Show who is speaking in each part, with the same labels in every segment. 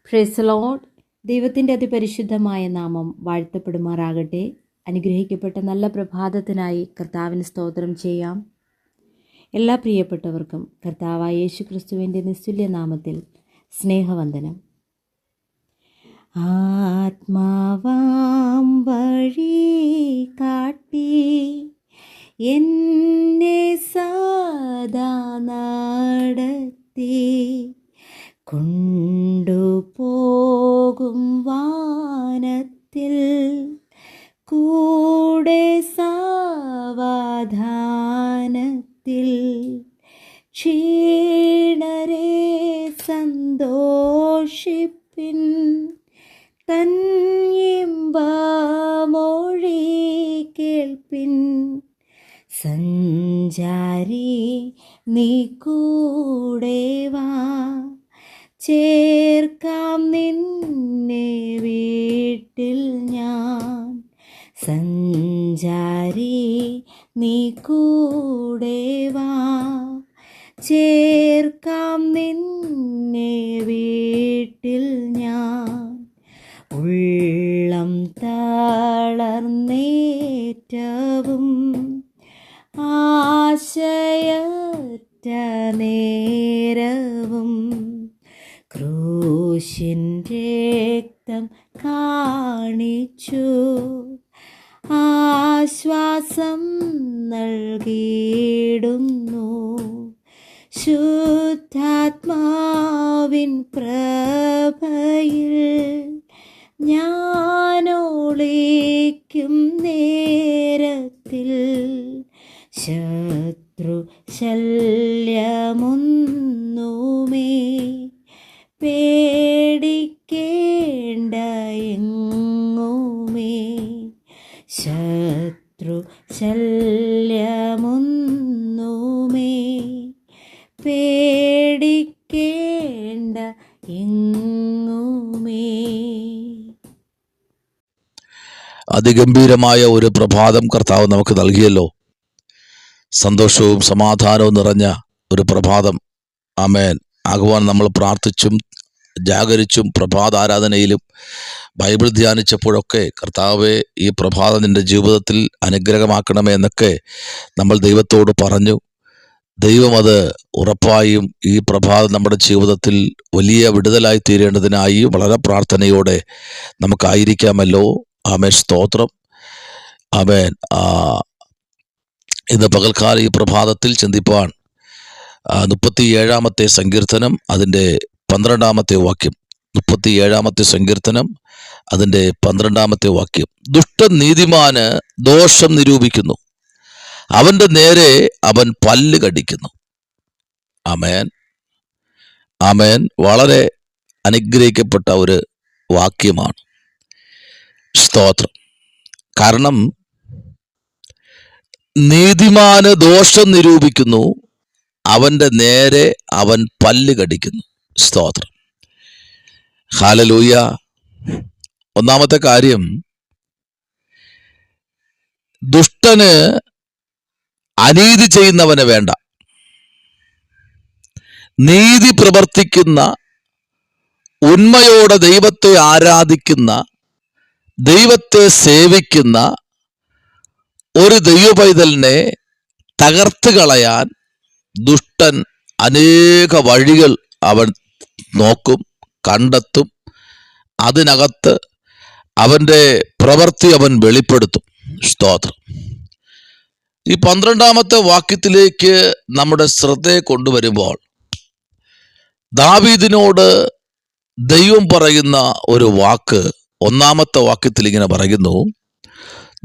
Speaker 1: Praise Lord. ദൈവത്തിൻ്റെ അതിപരിശുദ്ധമായ നാമം വാഴ്ത്തപ്പെടുമാറാകട്ടെ. അനുഗ്രഹിക്കപ്പെട്ട നല്ല പ്രഭാതത്തിനായി കർത്താവിന് സ്തോത്രം ചെയ്യാം. എല്ലാ പ്രിയപ്പെട്ടവർക്കും കർത്താവായ യേശു ക്രിസ്തുവിൻ്റെ നിസ്തുല്യ നാമത്തിൽ സ്നേഹവന്ദനം. ആത്മാവാം വഴി കാട്ടി എന്നെ സദാ നടത്തി കൊണ്ടുപോകും വാനത്തിൽ കൂടെ സാവധാനത്തിൽ ക്ഷീണരെ സന്തോഷിപ്പിൻ തൻ ഇമ്പമൊഴി കേൾപ്പിൻ. സഞ്ചാരി നീ കൂടെ വാ, ചേർക്കാം നിന്നെ വീട്ടിൽ ഞാൻ. സഞ്ചാരി നീ കൂടെ വാ, ചേർക്കാം നിന്നെ വീട്ടിൽ ഞാൻ. ഉള്ളം തളർന്നേറ്റവും ആശയറ്റ നേരവും ക്രൂശിൻ രക്തം കാണിച്ചു ആശ്വാസം നൽകിയിടുന്നു. ശുദ്ധാത്മാവിൻ പ്രഭയിൽ ഞാനൊളിക്കും നേരത്തിൽ ശത്രു ശല്യമൊന്നുമേ പേടിക്കേണ്ട എങ്ങുമേ. ശത്രു ശല്യമൊന്നുമേ പേടിക്കേണ്ട എങ്ങുമേ.
Speaker 2: അതിഗംഭീരമായ ഒരു പ്രഭാതം കർത്താവ് നമുക്ക് നൽകിയല്ലോ. സന്തോഷവും സമാധാനവും നിറഞ്ഞ ഒരു പ്രഭാതം ആമേൻ ആകുവാൻ നമ്മൾ പ്രാർത്ഥിച്ചും ജാഗരിച്ചും പ്രഭാതാരാധനയിലും ബൈബിൾ ധ്യാനിച്ചപ്പോഴൊക്കെ കർത്താവെ ഈ പ്രഭാതം നിൻ്റെ ജീവിതത്തിൽ അനുഗ്രഹമാക്കണമേ എന്നൊക്കെ നമ്മൾ ദൈവത്തോട് പറഞ്ഞു. ദൈവം അത് ഉറപ്പായും ഈ പ്രഭാതം നമ്മുടെ ജീവിതത്തിൽ വലിയ വിടുതലായി തീരേണ്ടതിനായി വളരെ പ്രാർത്ഥനയോടെ നമുക്കായിരിക്കാമല്ലോ. ആമേൻ, സ്തോത്രം. ആമേൻ. ഇന്ന് പകൽക്കാലം ഈ പ്രഭാതത്തിൽ ചിന്തിപ്പാൻ 37-ാമത്തെ സങ്കീർത്തനം അതിൻ്റെ 12-ാമത്തെ വാക്യം. 37-ാമത്തെ സങ്കീർത്തനം അതിൻ്റെ 12-ാമത്തെ വാക്യം. ദുഷ്ടൻ നീതിമാന് ദോഷം നിരൂപിക്കുന്നു, അവൻ്റെ നേരെ അവൻ പല്ല് കടിക്കുന്നു. ആമേൻ, ആമേൻ. വളരെ അനുഗ്രഹിക്കപ്പെട്ട ഒരു വാക്യമാണ്. സ്തോത്രം. കാരണം നീതിമാന് ദോഷം നിരൂപിക്കുന്നു, അവൻ്റെ നേരെ അവൻ പല്ല് കടിക്കുന്നു. സ്തോത്രം. ഹല്ലേലൂയ. ഒന്നാമത്തെ കാര്യം, ദുഷ്ടന് അനീതി ചെയ്യുന്നവന് വേണ്ട. നീതി പ്രവർത്തിക്കുന്ന, ഉണ്മയോടെ ദൈവത്തെ ആരാധിക്കുന്ന, ദൈവത്തെ സേവിക്കുന്ന ഒരു ദൈവപൈതലിനെ തകർത്ത് കളയാൻ ദുഷ്ടൻ അനേക വഴികൾ അവൻ നോക്കും, കണ്ടെത്തും. അതിനകത്ത് അവൻ്റെ പ്രവൃത്തി അവൻ വെളിപ്പെടുത്തും. സ്തോത്രം. ഈ 12-ാമത്തെ വാക്യത്തിലേക്ക് നമ്മുടെ ശ്രദ്ധയെ കൊണ്ടുവരുമ്പോൾ ദാവീദിനോട് ദൈവം പറയുന്ന ഒരു വാക്ക് 1-ാമത്തെ വാക്യത്തിൽ ഇങ്ങനെ പറയുന്നു: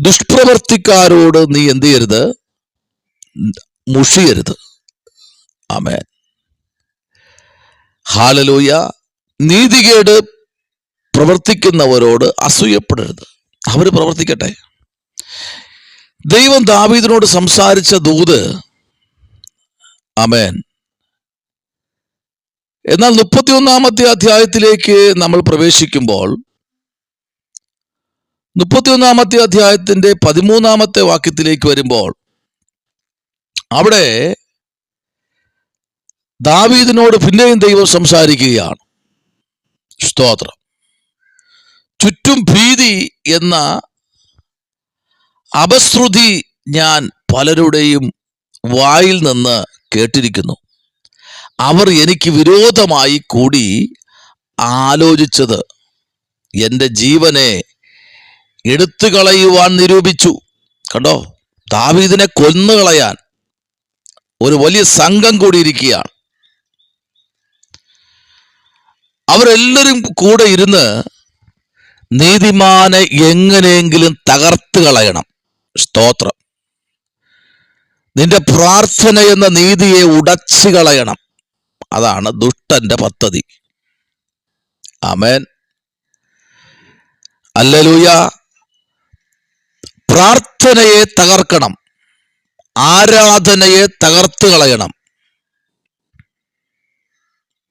Speaker 2: ദുഷ്പ്രവർത്തിക്കാരോട് നീ എന്ത് ചെയ്യരുത്? മുഷിയരുത്. ആമേൻ. ഹല്ലേലൂയ. നീതികേട് പ്രവർത്തിക്കുന്നവരോട് അസൂയപ്പെടരുത്. അവർ പ്രവർത്തിക്കട്ടെ. ദൈവം ദാവീദിനോട് സംസാരിച്ച ദൂത്. ആമേൻ. എന്നാൽ 31-ാമത്തെ അധ്യായത്തിലേക്ക് നമ്മൾ പ്രവേശിക്കുമ്പോൾ 31-ാമത്തെ അധ്യായത്തിന്റെ 13-ാമത്തെ വാക്യത്തിലേക്ക് വരുമ്പോൾ അവിടെ ദാവീദിനോട് പിന്നെയും ദൈവം സംസാരിക്കുകയാണ്. സ്തോത്രം. ചുറ്റും ഭീതി എന്ന അപശ്രുതി ഞാൻ പലരുടെയും വായിൽ നിന്ന് കേട്ടിരിക്കുന്നു. അവർ എനിക്ക് വിരോധമായി കൂടി ആലോചിച്ചത് എൻ്റെ ജീവനെ എടുത്തു കളയുവാൻ നിരൂപിച്ചു. കണ്ടോ, ദാവീദിനെ കൊന്നുകളയാൻ ഒരു വലിയ സംഘം കൂടിയിരിക്കുകയാണ്. അവരെല്ലാവരും കൂടെ ഇരുന്ന് നീതിമാനെ എങ്ങനെയെങ്കിലും തകർത്ത് കളയണം. സ്തോത്രം. നിന്റെ പ്രാർത്ഥന എന്ന നീതിയെ ഉടച്ചു കളയണം. അതാണ് ദുഷ്ടന്റെ പദ്ധതി. ആമേൻ, ഹല്ലേലൂയ. പ്രാർത്ഥനയെ തകർക്കണം, ആരാധനയെ തകർത്ത് കളയണം.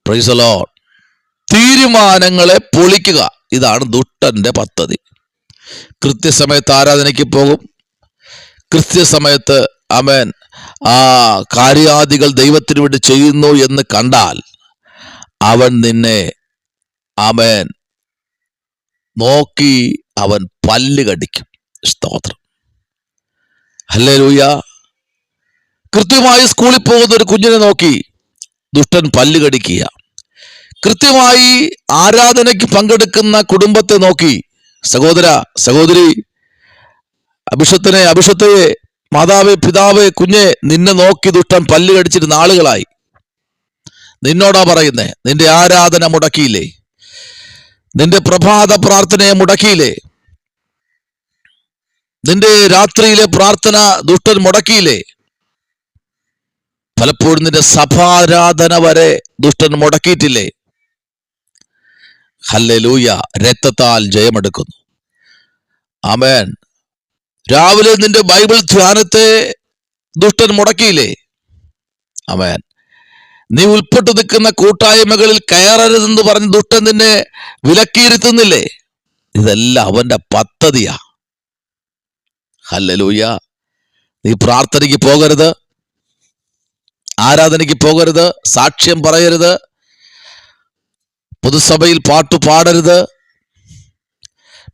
Speaker 2: Price the Lord. തീരുമാനങ്ങളെ പൊളിക്കുക, ഇതാണ് ദുഷ്ടന്റെ പദ്ധതി. കൃത്യസമയത്ത് ആരാധനയ്ക്ക് പോകും, കൃത്യസമയത്ത് ആമേൻ കാര്യാദികൾ ദൈവത്തിന് വേണ്ടി ചെയ്യുന്നു എന്ന് കണ്ടാൽ അവൻ നിന്നെ ആമേൻ നോക്കി അവൻ പല്ല് കടിക്കും. സ്തോത്രം, ഹല്ലേലൂയ. കൃത്യമായി സ്കൂളിൽ പോകുന്ന ഒരു കുഞ്ഞിനെ നോക്കി ദുഷ്ടൻ പല്ല് കടിക്കുക. കൃത്യമായി ആരാധനയ്ക്ക് പങ്കെടുക്കുന്ന കുടുംബത്തെ നോക്കി, സഹോദര സഹോദരി, അഭിഷത്തയെ, മാതാവേ പിതാവേ, കുഞ്ഞെ, നിന്നെ നോക്കി ദുഷ്ടൻ പല്ല് കടിച്ചിട്ട് നാളുകളായി. നിന്നോടാ പറയുന്നേ, നിന്റെ ആരാധന മുടക്കിയില്ലേ? നിന്റെ പ്രഭാത പ്രാർത്ഥനയെ മുടക്കിയില്ലേ? നിന്റെ രാത്രിയിലെ പ്രാർത്ഥന ദുഷ്ടൻ മുടക്കിയില്ലേ? പലപ്പോഴും നിന്റെ സഭാരാധന വരെ ദുഷ്ടൻ മുടക്കിയിട്ടില്ലേ? ഹല്ലേലൂയ. രക്തത്താൽ ജയമെടുക്കുന്നു. ആമേൻ. രാവിലെ നിന്റെ ബൈബിൾ ധ്യാനത്തെ ദുഷ്ടൻ മുടക്കിയില്ലേ? ആമേൻ. നീ ഉൾപ്പെട്ടു നിൽക്കുന്ന കൂട്ടായ്മകളിൽ കയറരുതെന്ന് പറഞ്ഞ് ദുഷ്ടൻ നിന്നെ വിലക്കിയിരുത്തുന്നില്ലേ? ഇതെല്ലാം അവന്റെ പദ്ധതിയാ. ഹല്ലേലൂയ. നീ പ്രാർത്ഥനയ്ക്ക് പോകരുത്, ആരാധനയ്ക്ക് പോകരുത്, സാക്ഷ്യം പറയരുത്, പൊതുസഭയിൽ പാട്ടു പാടരുത്,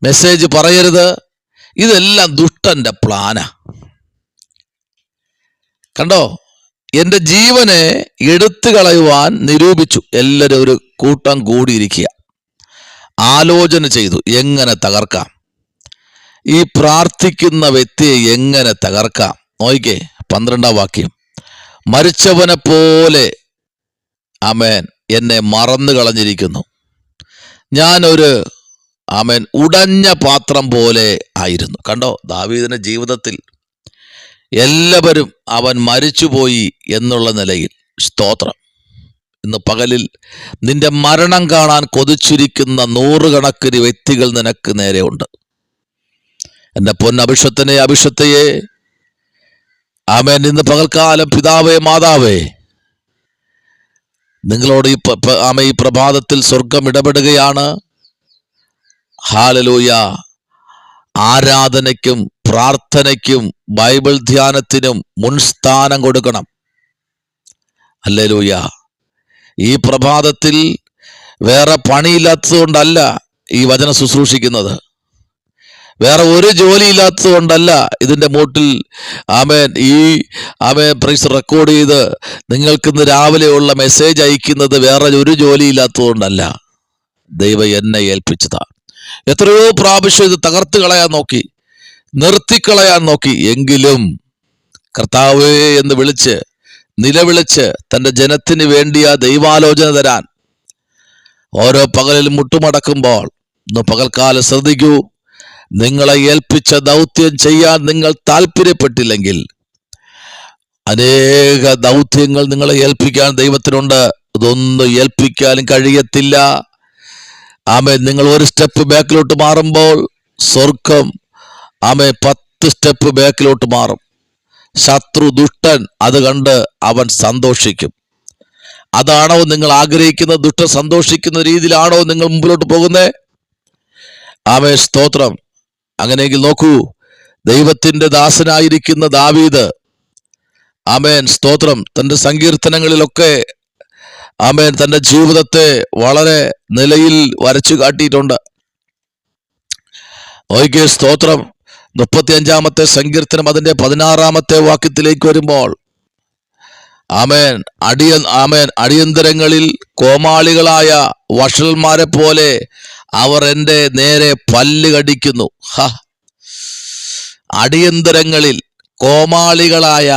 Speaker 2: മെസ്സേജ് പറയരുത്. ഇതെല്ലാം ദുഷ്ടന്റെ പ്ലാനാ. കണ്ടോ, എൻ്റെ ജീവനെ എടുത്തു കളയുവാൻ നിരൂപിച്ചു. എല്ലാവരും ഒരു കൂട്ടം കൂടിയിരിക്കുക, ആലോചന ചെയ്തു എങ്ങനെ തകർക്കാം, ഈ പ്രാർത്ഥിക്കുന്ന വ്യക്തിയെ എങ്ങനെ തകർക്കാം. നോക്കിക്കേ, 12-ാം വാക്യം. മരിച്ചവനെ പോലെ ആമേൻ എന്നെ മറന്നു കളഞ്ഞിരിക്കുന്നു. ഞാനൊരു ആമേൻ ഉടഞ്ഞ പാത്രം പോലെ ആയിരുന്നു. കണ്ടോ, ദാവീദിന്റെ ജീവിതത്തിൽ എല്ലാവരും അവൻ മരിച്ചുപോയി എന്നുള്ള നിലയിൽ. സ്തോത്രം. ഇന്ന് പകലിൽ നിന്റെ മരണം കാണാൻ കൊതിച്ചിരിക്കുന്ന നൂറുകണക്കിന് വ്യക്തികൾ നിനക്ക് നേരെ ഉണ്ട്. എൻ്റെ അഭിഷത്തയെ ആമേൻ, ഇന്ന് പകൽക്കാലം പിതാവേ മാതാവേ, നിങ്ങളോട് ഈ പ്രഭാതത്തിൽ സ്വർഗം ഇടപെടുകയാണ്. ഹല്ലേലൂയ. ആരാധനയ്ക്കും പ്രാർത്ഥനയ്ക്കും ബൈബിൾ ധ്യാനത്തിനും മുൻസ്ഥാനം കൊടുക്കണം. ഹല്ലേലൂയ. ഈ പ്രഭാതത്തിൽ വേറെ പണിയില്ലാത്തതുകൊണ്ടല്ല ഈ വചനം ശുശ്രൂഷിക്കുന്നത്, വേറെ ഒരു ജോലി ഇല്ലാത്തത് കൊണ്ടല്ല ഇതിൻ്റെ മൂട്ടിൽ ആമേൻ പ്രൈസ് റെക്കോർഡ് ചെയ്ത് നിങ്ങൾക്കിന്ന് രാവിലെയുള്ള മെസ്സേജ് അയക്കുന്നത് വേറെ ഒരു ജോലി ഇല്ലാത്തത് കൊണ്ടല്ല. ദൈവം എന്നെ ഏൽപ്പിച്ചതാ. എത്രയോ പ്രാവശ്യം ഇത് തകർത്ത് കളയാൻ നോക്കി, നിർത്തിക്കളയാൻ നോക്കി. എങ്കിലും കർത്താവേ എന്ന് വിളിച്ച് നിലവിളിച്ച് തൻ്റെ ജനത്തിന് വേണ്ടി ആ ദൈവാലോചന തരാൻ ഓരോ പകലിലും മുട്ടുമടക്കുമ്പോൾ ഇന്ന് പകൽക്കാലം ശ്രദ്ധിക്കൂ. നിങ്ങളെ ഏൽപ്പിച്ച ദൗത്യം ചെയ്യാൻ നിങ്ങൾ താല്പര്യപ്പെട്ടില്ലെങ്കിൽ അനേക ദൗത്യങ്ങൾ നിങ്ങളെ ഏൽപ്പിക്കാൻ ദൈവത്തിനുണ്ട്. ഇതൊന്നും ഏൽപ്പിക്കാനും കഴിയത്തില്ല. ആമേൻ. നിങ്ങൾ ഒരു സ്റ്റെപ്പ് ബാക്കിലോട്ട് മാറുമ്പോൾ സ്വർഗം ആമേൻ 10 സ്റ്റെപ്പ് ബാക്കിലോട്ട് മാറും. ശത്രു ദുഷ്ടൻ അത് കണ്ട് അവൻ സന്തോഷിക്കും. അതാണോ നിങ്ങൾ ആഗ്രഹിക്കുന്നത്? ദുഷ്ടൻ സന്തോഷിക്കുന്ന രീതിയിലാണോ നിങ്ങൾ മുമ്പിലോട്ട് പോകുന്നത്? ആമേൻ, സ്തോത്രം. അങ്ങനെയെങ്കിൽ നോക്കൂ, ദൈവത്തിന്റെ ദാസനായിരിക്കുന്ന ദാവീദ് ആമേൻ, സ്തോത്രം, തൻ്റെ സങ്കീർത്തനങ്ങളിലൊക്കെ ആമേൻ തന്റെ ജീവിതത്തെ വളരെ നിലയിൽ വരച്ചു കാട്ടിയിട്ടുണ്ട്. ഓയ്ക്ക് സ്തോത്രം. 35-ാമത്തെ സങ്കീർത്തനം അതിന്റെ 16-ാമത്തെ വാക്യത്തിലേക്ക് വരുമ്പോൾ ആമേൻ അടിയന്തരങ്ങളിൽ കോമാളികളായ വഷളന്മാരെ പോലെ അവർ എൻ്റെ നേരെ പല്ല് കടിക്കുന്നു. അടിയന്തരങ്ങളിൽ കോമാളികളായ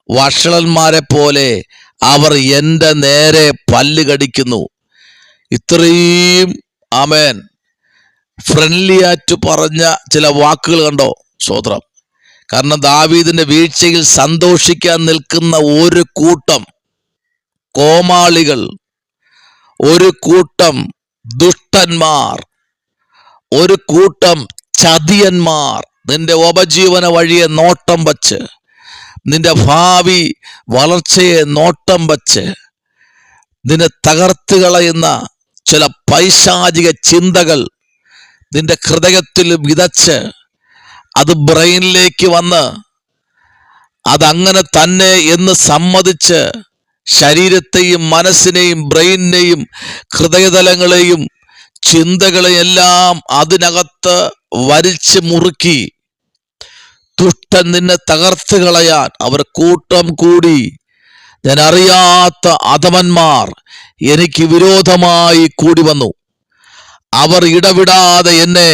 Speaker 2: വഷളന്മാരെ പോലെ അവർ എൻ്റെ നേരെ പല്ല് കടിക്കുന്നു. ഇത്രയും ആമേൻ ഫ്രണ്ട്ലി ആയിട്ട് പറഞ്ഞ ചില വാക്കുകൾ കണ്ടോ? സ്തോത്രം. കാരണം ദാവീദിന്റെ വീഴ്ചയിൽ സന്തോഷിക്കാൻ നിൽക്കുന്ന ഒരു കൂട്ടം കോമാളികൾ, ഒരു കൂട്ടം ദുഷ്ടന്മാർ, ഒരു കൂട്ടം ചതിയന്മാർ നിന്റെ ഉപജീവന വഴിയെ നോട്ടം വച്ച്, നിന്റെ ഭാവി വളർച്ചയെ നോട്ടം വച്ച് നിന്നെ തകർത്ത് കളയുന്ന ചില പൈശാചിക ചിന്തകൾ നിന്റെ ഹൃദയത്തിൽ വിതച്ച് അത് ബ്രെയിനിലേക്ക് വന്ന് അതങ്ങനെ തന്നെ എന്ന് സമ്മതിച്ച് ശരീരത്തെയും മനസ്സിനെയും ബ്രെയിനിനെയും ഹൃദയതലങ്ങളെയും ചിന്തകളെയെല്ലാം അതിനകത്ത് വലിച്ചു മുറുക്കി ദുഷ്ടൻ നിന്നെ തകർത്ത് കളയാൻ അവർ കൂട്ടം കൂടി ഞാൻ അറിയാത്ത അധമന്മാർ എനിക്ക് വിരോധമായി കൂടി വന്നു. അവർ ഇടവിടാതെ എന്നെ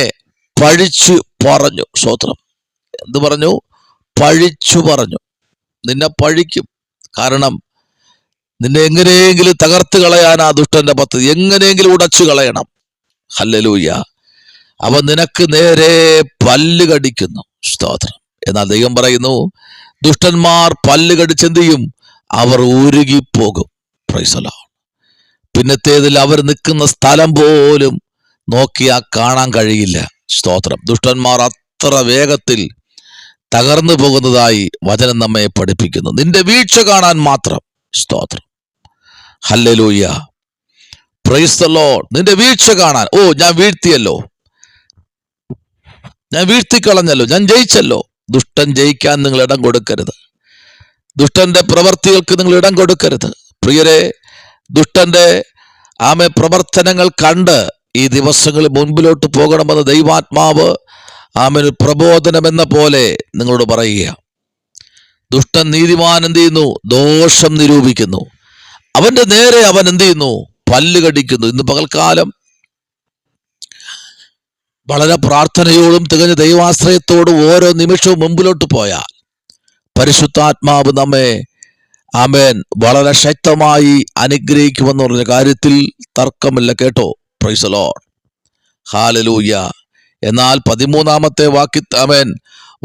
Speaker 2: പഴിച്ചു പറഞ്ഞു. സ്തോത്രം. എന്ത് പറഞ്ഞു? പഴിച്ചു പറഞ്ഞു. നിന്നെ പഴിക്കും. കാരണം നിന്നെ എങ്ങനെയെങ്കിലും തകർത്ത് കളയാൻ ആ ദുഷ്ടന്റെ പദ്ധതി, എങ്ങനെയെങ്കിലും ഉടച്ചു കളയണം. ഹല്ലേലൂയ. അവൻ നിനക്ക് നേരെ പല്ല് കടിക്കുന്നു. സ്തോത്രം. എന്നാൽ ദൈവം പറയുന്നു, ദുഷ്ടന്മാർ പല്ല് കടിച്ചെന്ത് ചെയ്യും? അവർ ഉരുകിപ്പോകും. Praise the lord. പിന്നത്തേതിൽ അവർ നിൽക്കുന്ന സ്ഥലം പോലും നോക്കിയാൽ കാണാൻ കഴിയില്ല. സ്തോത്രം. ദുഷ്ടന്മാർ അത്ര വേഗത്തിൽ തകർന്നു പോകുന്നതായി വചനം നമ്മെ പഠിപ്പിക്കുന്നു. നിന്റെ വീഴ്ച കാണാൻ മാത്രം. സ്തോത്രം. ഹല്ലേലൂയ. Price the Lord. നിന്റെ വീഴ്ച കാണാൻ, ഓ ഞാൻ വീഴ്ത്തിയല്ലോ, ഞാൻ വീഴ്ത്തിക്കളഞ്ഞല്ലോ, ഞാൻ ജയിച്ചല്ലോ. ദുഷ്ടൻ ജയിക്കാൻ നിങ്ങൾ ഇടം കൊടുക്കരുത്. ദുഷ്ടന്റെ പ്രവർത്തികൾക്ക് നിങ്ങൾ ഇടം കൊടുക്കരുത്. പ്രിയരെ, ദുഷ്ടന്റെ പ്രവർത്തനങ്ങൾ കണ്ട് ഈ ദിവസങ്ങളിൽ മുൻപിലോട്ട് പോകണമെന്ന് ദൈവാത്മാവ് പ്രബോധനം എന്ന പോലെ നിങ്ങളോട് പറയുക. ദുഷ്ടൻ നീതിമാൻ എന്ത് ചെയ്യുന്നു? ദോഷം നിരൂപിക്കുന്നു. അവന്റെ നേരെ അവൻ എന്ത് ചെയ്യുന്നു? പല്ല് കടിക്കുന്നു. ഇന്ന് പകൽക്കാലം വളരെ പ്രാർത്ഥനയോടും തികഞ്ഞ ദൈവാശ്രയത്തോടും ഓരോ നിമിഷവും മുമ്പിലോട്ട് പോയാൽ പരിശുദ്ധാത്മാവ് നമ്മെ വളരെ ശക്തമായി അനുഗ്രഹിക്കുമെന്ന് പറഞ്ഞ കാര്യത്തിൽ തർക്കമില്ല. കേട്ടോ? Price the Lord. ഹല്ലേലൂയ. എന്നാൽ 13-ാമത്തെ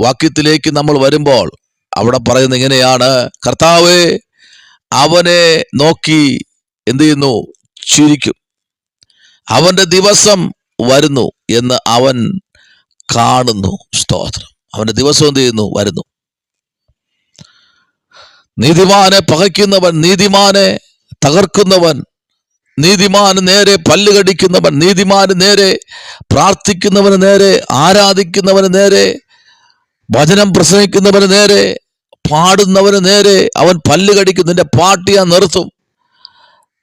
Speaker 2: വാക്യത്തിലേക്ക് നമ്മൾ വരുമ്പോൾ അവിടെ പറയുന്നത് ഇങ്ങനെയാണ്: കർത്താവേ അവനെ നോക്കി എന്ത് ചെയ്യുന്നു? ചിരിക്കും. അവന്റെ ദിവസം വരുന്നു എന്ന് അവൻ കാണുന്നു. സ്തോത്രം. അവന്റെ ദിവസം എന്ത് ചെയ്യുന്നു? വരുന്നു. നീതിമാനെ പകയ്ക്കുന്നവൻ, നീതിമാനെ തകർക്കുന്നവൻ, നീതിമാന് നേരെ പല്ല് കടിക്കുന്നവൻ, നീതിമാന് നേരെ പ്രാർത്ഥിക്കുന്നവന് നേരെ, ആരാധിക്കുന്നവന് നേരെ, വചനം പ്രസംഗിക്കുന്നവന് നേരെ, പാടുന്നവന് നേരെ അവൻ പല്ല് കടിക്കും. നിന്റെ പാട്ട് ഞാൻ നിർത്തും,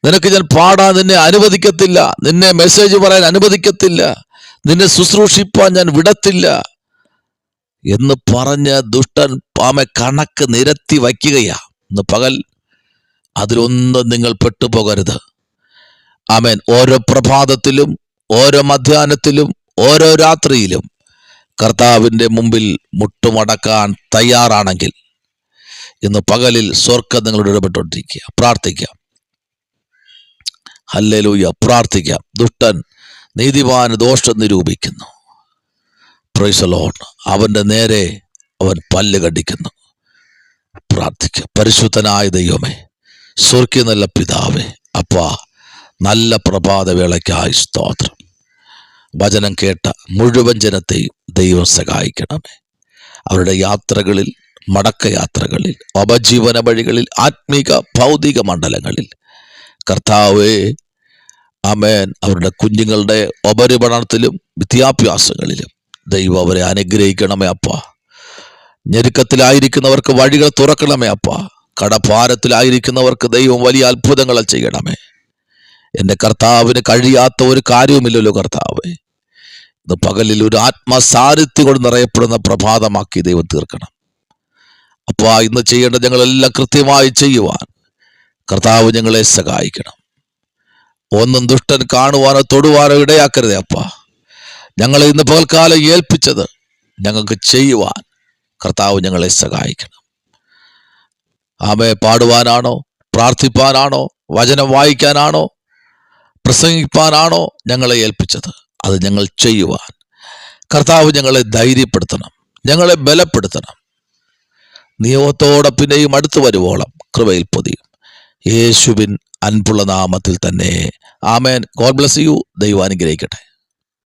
Speaker 2: നിനക്ക് ഞാൻ പാടാൻ നിന്നെ അനുവദിക്കത്തില്ല, നിന്നെ മെസ്സേജ് പറയാൻ അനുവദിക്കത്തില്ല, നിന്നെ ശുശ്രൂഷിപ്പാൻ ഞാൻ വിടത്തില്ല എന്ന് പറഞ്ഞ് ദുഷ്ടൻ കണക്ക് നിരത്തി വയ്ക്കുകയാ. ഇന്ന് പകൽ അതിലൊന്നും നിങ്ങൾ പെട്ടുപോകരുത്. ആമേൻ. ഓരോ പ്രഭാതത്തിലും, ഓരോ മധ്യാഹ്നത്തിലും, ഓരോ രാത്രിയിലും കർത്താവിൻ്റെ മുമ്പിൽ മുട്ടുമടക്കാൻ തയ്യാറാണെങ്കിൽ ഇന്ന് പകലിൽ സ്വർഗ്ഗം നിങ്ങളോട് ഇടപെട്ടുകൊണ്ടിരിക്കുക. പ്രാർത്ഥിക്കാം. ഹല്ലേലൂയ. പ്രാർത്ഥിക്കാം. ദുഷ്ടൻ നീതിമാന് ദോഷം നിരൂപിക്കുന്നു. Price the Lord. അവന്റെ നേരെ അവൻ പല്ല് കടിക്കുന്നു. പ്രാർത്ഥിക്കാം. പരിശുദ്ധനായ ദൈവമേ, സ്വർഗ്ഗീയ നല്ല പിതാവേ, അപ്പാ, നല്ല പ്രഭാതവേളയ്ക്കായി സ്തോത്രം. വചനം കേട്ട മുഴുവൻ ജനത്തെയും ദൈവം സഹായിക്കണമേ. അവരുടെ യാത്രകളിൽ, മടക്കയാത്രകളിൽ, ഉപജീവന വഴികളിൽ, ആത്മീക ഭൗതിക മണ്ഡലങ്ങളിൽ കർത്താവേ, ആമേൻ, അവരുടെ കുഞ്ഞുങ്ങളുടെ ഉപരിപഠനത്തിലും വിദ്യാഭ്യാസങ്ങളിലും ദൈവം അവരെ അനുഗ്രഹിക്കണമേ അപ്പ. ഞെരുക്കത്തിലായിരിക്കുന്നവർക്ക് വഴികൾ തുറക്കണമേ അപ്പ. കടഭാരത്തിലായിരിക്കുന്നവർക്ക് ദൈവം വലിയ അത്ഭുതങ്ങൾ ചെയ്യണമേ. എൻ്റെ കർത്താവിന് കഴിയാത്ത ഒരു കാര്യവുമില്ലല്ലോ കർത്താവേ. ഇത് പകലിൽ ഒരു ആത്മസാന്നിധ്യം കൊണ്ട് നിറയപ്പെടുന്ന പ്രഭാതമാക്കി ദൈവം തീർക്കണം. അപ്പോൾ ഇന്ന് ചെയ്യേണ്ട ഞങ്ങളെല്ലാം കൃത്യമായി ചെയ്യുവാൻ കർത്താവ് ഞങ്ങളെ സഹായിക്കണം. ഒന്നും ദുഷ്ടൻ കാണുവാനോ തൊടുവാനോ ഇടയാക്കരുതേ അപ്പ. ഞങ്ങളെ ഇന്ന് പകൽക്കാലം ഏൽപ്പിച്ചത് ഞങ്ങൾക്ക് ചെയ്യുവാൻ കർത്താവ് ഞങ്ങളെ സഹായിക്കണം. ആമേ, പാടുവാനാണോ, പ്രാർത്ഥിപ്പാനാണോ, വചനം വായിക്കാനാണോ, പ്രസംഗിപ്പാനാണോ ഞങ്ങളെ ഏൽപ്പിച്ചത്, അത് ഞങ്ങൾ ചെയ്യുവാൻ കർത്താവ് ഞങ്ങളെ ധൈര്യപ്പെടുത്തണം, ഞങ്ങളെ ബലപ്പെടുത്തണം. നിയമത്തോടെ പിന്നെയും അടുത്തു വരുവോളം കൃപയിൽ പൊതിയും. യേശുവിൻ അൻപുള്ള നാമത്തിൽ തന്നെ ആമേൻ. God bless you. ദൈവം അനുഗ്രഹിക്കട്ടെ.